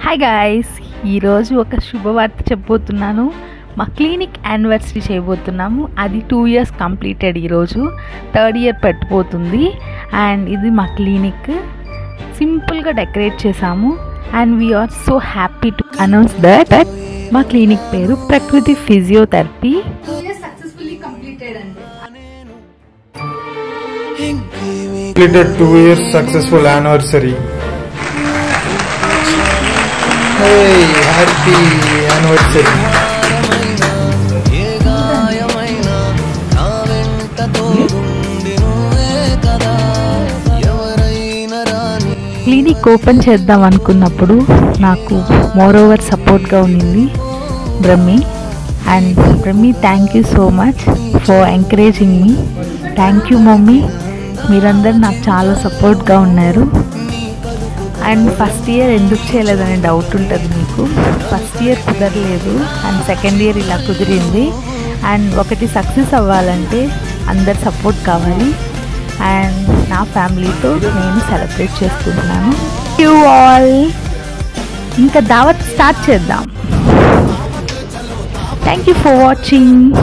Hi guys, ఈరోజు ఒక శుభవార్త చెప్పబోతున్నాను. మా క్లినిక్ యానివర్సరీ చేయబోతున్నాము. అది 2 years కంప్లీటెడ్. ఈరోజు 3rd year పెట్టబోతుంది. అండ్ ఇది మా క్లినిక్ సింపుల్గా డెకరేట్ చేసాము. And we're so happy to announce that మా క్లినిక్ పేరు Prakruthi physiotherapy. 2 years successfully completed అండి. Completed 2 years successful anniversary. Hey, happy anniversary. Clinic open చేద్దాం అనుకున్నప్పుడు నాకు మోరోవర్ సపోర్ట్గా ఉండింది Brahmi. And Brahmi, thank you so much for encouraging me. Thank you mummy, మీరందరూ నాకు చాలా సపోర్ట్గా ఉన్నారు. అండ్ ఫస్ట్ ఇయర్ ఎందుకు చేయలేదనే డౌట్ ఉంటుంది మీకు. ఫస్ట్ ఇయర్ కుదరలేదు అండ్ సెకండ్ ఇయర్ ఇలా కుదిరింది. అండ్ ఒకటి సక్సెస్ అవ్వాలంటే అందరు సపోర్ట్ కావాలి. అండ్ నా ఫ్యామిలీతో నేను సెలబ్రేట్ చేసుకుంటున్నాను. యూ ఆల్, ఇంకా దావత్ స్టార్ట్ చేద్దాం. Thank you for watching.